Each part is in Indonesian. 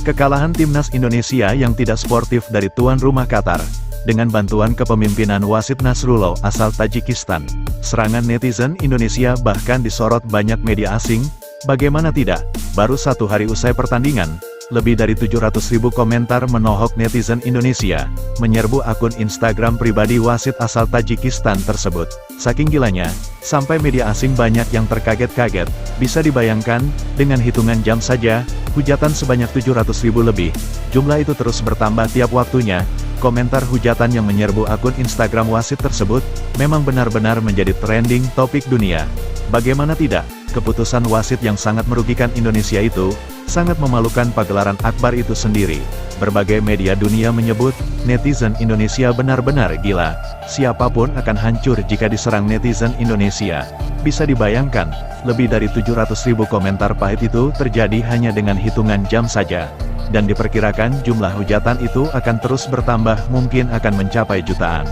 Kekalahan timnas Indonesia yang tidak sportif dari tuan rumah Qatar, dengan bantuan kepemimpinan wasit Nasrullah asal Tajikistan. Serangan netizen Indonesia bahkan disorot banyak media asing. Bagaimana tidak, baru satu hari usai pertandingan, lebih dari 700.000 komentar menohok netizen Indonesia, menyerbu akun Instagram pribadi wasit asal Tajikistan tersebut. Saking gilanya, sampai media asing banyak yang terkaget-kaget. Bisa dibayangkan, dengan hitungan jam saja, hujatan sebanyak 700.000 lebih. Jumlah itu terus bertambah tiap waktunya. Komentar hujatan yang menyerbu akun Instagram wasit tersebut, memang benar-benar menjadi trending topik dunia. Bagaimana tidak, keputusan wasit yang sangat merugikan Indonesia itu, sangat memalukan pagelaran akbar itu sendiri. Berbagai media dunia menyebut, netizen Indonesia benar-benar gila. Siapapun akan hancur jika diserang netizen Indonesia. Bisa dibayangkan, lebih dari 700.000 komentar pahit itu terjadi hanya dengan hitungan jam saja. Dan diperkirakan jumlah hujatan itu akan terus bertambah, mungkin akan mencapai jutaan.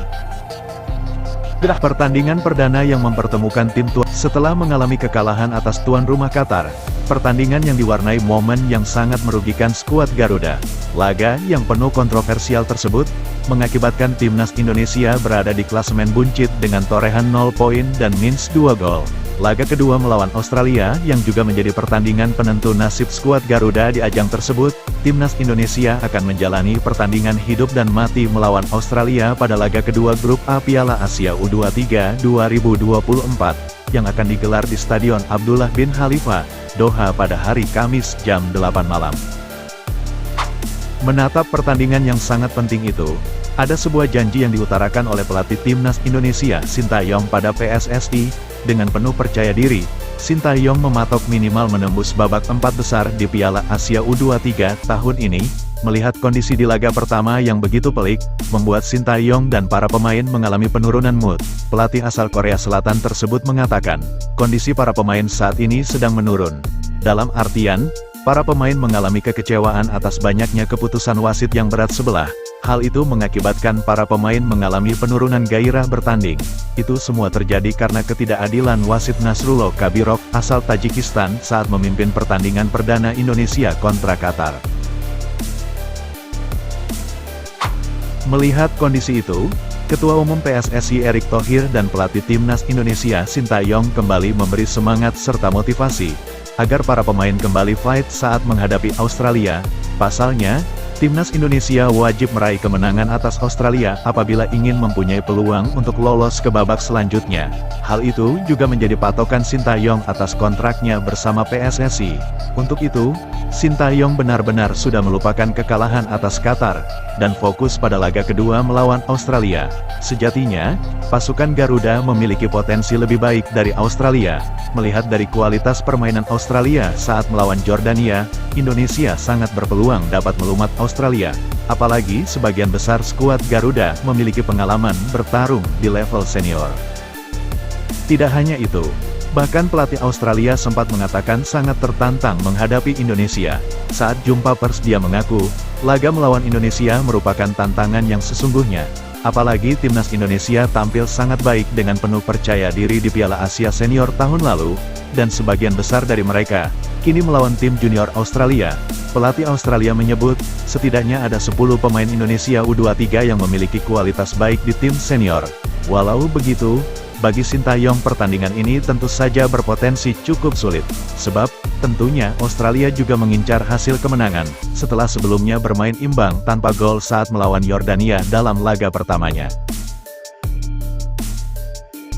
Pertandingan perdana yang mempertemukan tim tuan setelah mengalami kekalahan atas tuan rumah Qatar. Pertandingan yang diwarnai momen yang sangat merugikan skuad Garuda. Laga yang penuh kontroversial tersebut, mengakibatkan timnas Indonesia berada di klasemen buncit dengan torehan 0 poin dan minus 2 gol. Laga kedua melawan Australia yang juga menjadi pertandingan penentu nasib skuad Garuda di ajang tersebut, timnas Indonesia akan menjalani pertandingan hidup dan mati melawan Australia pada laga kedua grup A Piala Asia U23 2024, yang akan digelar di Stadion Abdullah bin Khalifa, Doha pada hari Kamis jam 8 malam. Menatap pertandingan yang sangat penting itu, ada sebuah janji yang diutarakan oleh pelatih timnas Indonesia Sintayong pada PSSI. Dengan penuh percaya diri, Sintayong mematok minimal menembus babak 4 besar di Piala Asia U23 tahun ini. Melihat kondisi di laga pertama yang begitu pelik, membuat Sintayong dan para pemain mengalami penurunan mood. Pelatih asal Korea Selatan tersebut mengatakan, kondisi para pemain saat ini sedang menurun. Dalam artian, para pemain mengalami kekecewaan atas banyaknya keputusan wasit yang berat sebelah. Hal itu mengakibatkan para pemain mengalami penurunan gairah bertanding. Itu semua terjadi karena ketidakadilan wasit Nasrullah Kabirov asal Tajikistan saat memimpin pertandingan perdana Indonesia kontra Qatar. Melihat kondisi itu, Ketua Umum PSSI Erick Thohir dan pelatih timnas Indonesia Sintayong kembali memberi semangat serta motivasi, agar para pemain kembali fight saat menghadapi Australia. Pasalnya, timnas Indonesia wajib meraih kemenangan atas Australia apabila ingin mempunyai peluang untuk lolos ke babak selanjutnya. Hal itu juga menjadi patokan Sintayong atas kontraknya bersama PSSI. Untuk itu, Sintayong benar-benar sudah melupakan kekalahan atas Qatar, dan fokus pada laga kedua melawan Australia. Sejatinya, pasukan Garuda memiliki potensi lebih baik dari Australia. Melihat dari kualitas permainan Australia saat melawan Jordania, Indonesia sangat berpeluang dapat melumat Australia. Apalagi sebagian besar skuad Garuda memiliki pengalaman bertarung di level senior. Tidak hanya itu, bahkan pelatih Australia sempat mengatakan sangat tertantang menghadapi Indonesia. Saat jumpa pers dia mengaku, laga melawan Indonesia merupakan tantangan yang sesungguhnya. Apalagi timnas Indonesia tampil sangat baik dengan penuh percaya diri di Piala Asia Senior tahun lalu, dan sebagian besar dari mereka, kini melawan tim junior Australia. Pelatih Australia menyebut, setidaknya ada 10 pemain Indonesia U23 yang memiliki kualitas baik di tim senior. Walau begitu, bagi Sintayong pertandingan ini tentu saja berpotensi cukup sulit. Sebab, tentunya Australia juga mengincar hasil kemenangan, setelah sebelumnya bermain imbang tanpa gol saat melawan Yordania dalam laga pertamanya.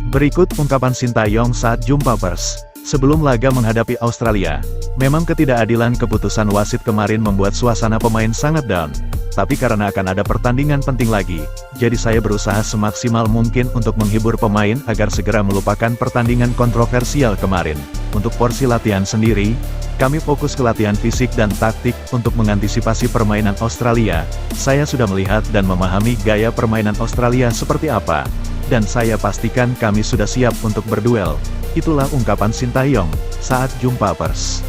Berikut ungkapan Sintayong saat jumpa pers sebelum laga menghadapi Australia. Memang ketidakadilan keputusan wasit kemarin membuat suasana pemain sangat down. Tapi karena akan ada pertandingan penting lagi, jadi saya berusaha semaksimal mungkin untuk menghibur pemain agar segera melupakan pertandingan kontroversial kemarin. Untuk porsi latihan sendiri, kami fokus ke latihan fisik dan taktik untuk mengantisipasi permainan Australia. Saya sudah melihat dan memahami gaya permainan Australia seperti apa, dan saya pastikan kami sudah siap untuk berduel. Itulah ungkapan Sintayong saat jumpa pers.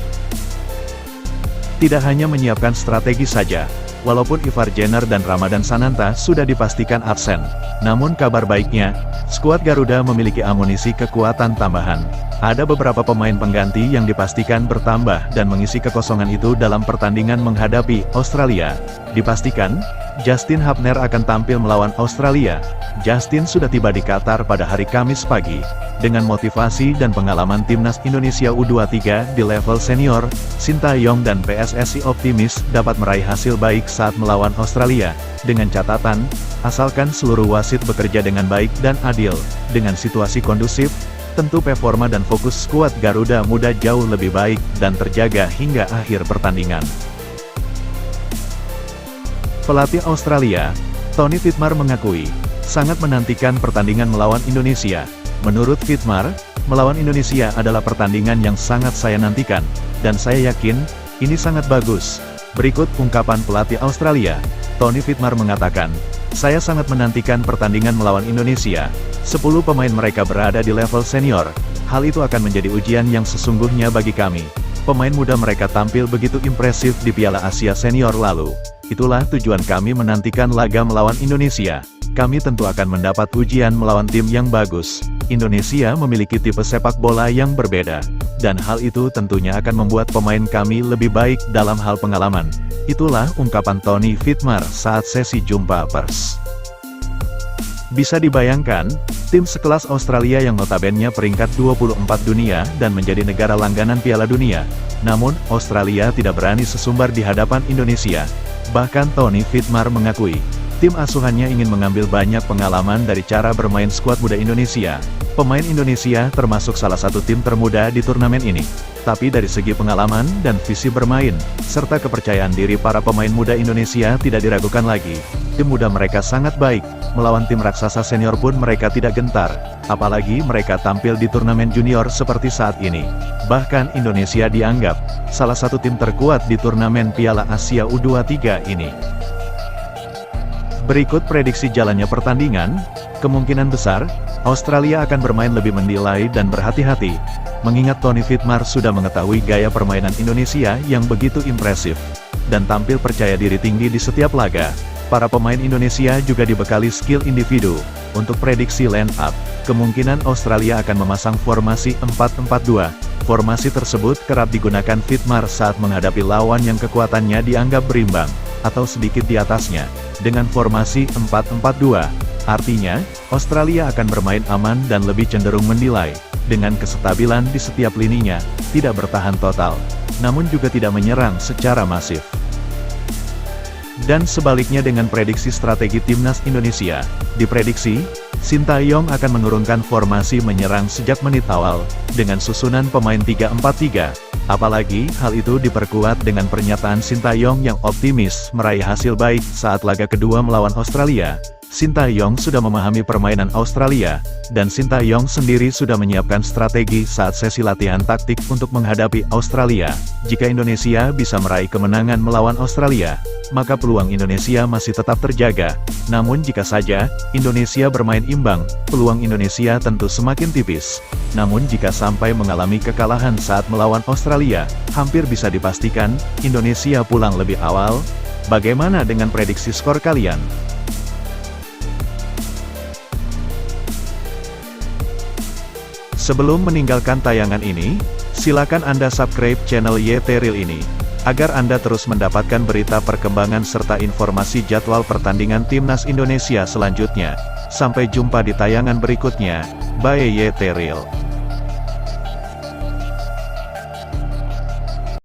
Tidak hanya menyiapkan strategi saja, walaupun Ivar Jenner dan Ramadan Sananta sudah dipastikan absen. Namun kabar baiknya, skuad Garuda memiliki amunisi kekuatan tambahan. Ada beberapa pemain pengganti yang dipastikan bertambah dan mengisi kekosongan itu dalam pertandingan menghadapi Australia. Dipastikan, Justin Hubner akan tampil melawan Australia. Justin sudah tiba di Qatar pada hari Kamis pagi. Dengan motivasi dan pengalaman timnas Indonesia U23 di level senior, Sintayong dan PSSI optimis dapat meraih hasil baik saat melawan Australia. Dengan catatan, asalkan seluruh wasit bekerja dengan baik dan adil, dengan situasi kondusif, tentu performa dan fokus skuad Garuda Muda jauh lebih baik dan terjaga hingga akhir pertandingan. Pelatih Australia, Tony Fittmar mengakui, sangat menantikan pertandingan melawan Indonesia. Menurut Fittmar, melawan Indonesia adalah pertandingan yang sangat saya nantikan, dan saya yakin, ini sangat bagus. Berikut ungkapan pelatih Australia. Tony Fittmar mengatakan, saya sangat menantikan pertandingan melawan Indonesia. 10 pemain mereka berada di level senior. Hal itu akan menjadi ujian yang sesungguhnya bagi kami. Pemain muda mereka tampil begitu impresif di Piala Asia Senior lalu. Itulah tujuan kami menantikan laga melawan Indonesia. Kami tentu akan mendapat ujian melawan tim yang bagus. Indonesia memiliki tipe sepak bola yang berbeda. Dan hal itu tentunya akan membuat pemain kami lebih baik dalam hal pengalaman. Itulah ungkapan Tony Fittmar saat sesi jumpa pers. Bisa dibayangkan, tim sekelas Australia yang notabene peringkat 24 dunia dan menjadi negara langganan Piala Dunia. Namun, Australia tidak berani sesumbar di hadapan Indonesia. Bahkan Tony Fittmar mengakui, tim asuhannya ingin mengambil banyak pengalaman dari cara bermain skuad muda Indonesia. Pemain Indonesia termasuk salah satu tim termuda di turnamen ini. Tapi dari segi pengalaman dan visi bermain, serta kepercayaan diri para pemain muda Indonesia tidak diragukan lagi. Tim muda mereka sangat baik, melawan tim raksasa senior pun mereka tidak gentar. Apalagi mereka tampil di turnamen junior seperti saat ini. Bahkan Indonesia dianggap salah satu tim terkuat di turnamen Piala Asia U23 ini. Berikut prediksi jalannya pertandingan. Kemungkinan besar, Australia akan bermain lebih mendilai dan berhati-hati, mengingat Tony Fittmar sudah mengetahui gaya permainan Indonesia yang begitu impresif, dan tampil percaya diri tinggi di setiap laga. Para pemain Indonesia juga dibekali skill individu. Untuk prediksi line up, kemungkinan Australia akan memasang formasi 4-4-2. Formasi tersebut kerap digunakan Fittmar saat menghadapi lawan yang kekuatannya dianggap berimbang, atau sedikit di atasnya. Dengan formasi 4-4-2, artinya, Australia akan bermain aman dan lebih cenderung mendilai, dengan kestabilan di setiap lininya, tidak bertahan total, namun juga tidak menyerang secara masif. Dan sebaliknya dengan prediksi strategi timnas Indonesia, diprediksi, Sintayong akan menurunkan formasi menyerang sejak menit awal, dengan susunan pemain 3-4-3. Apalagi, hal itu diperkuat dengan pernyataan Sintayong yang optimis meraih hasil baik saat laga kedua melawan Australia. Sintayong sudah memahami permainan Australia, dan Sintayong sendiri sudah menyiapkan strategi saat sesi latihan taktik untuk menghadapi Australia. Jika Indonesia bisa meraih kemenangan melawan Australia, maka peluang Indonesia masih tetap terjaga. Namun jika saja Indonesia bermain imbang, peluang Indonesia tentu semakin tipis. Namun jika sampai mengalami kekalahan saat melawan Australia, hampir bisa dipastikan Indonesia pulang lebih awal. Bagaimana dengan prediksi skor kalian? Sebelum meninggalkan tayangan ini, silakan Anda subscribe channel YT Real ini, agar Anda terus mendapatkan berita perkembangan serta informasi jadwal pertandingan Timnas Indonesia selanjutnya. Sampai jumpa di tayangan berikutnya. Bye YT Real.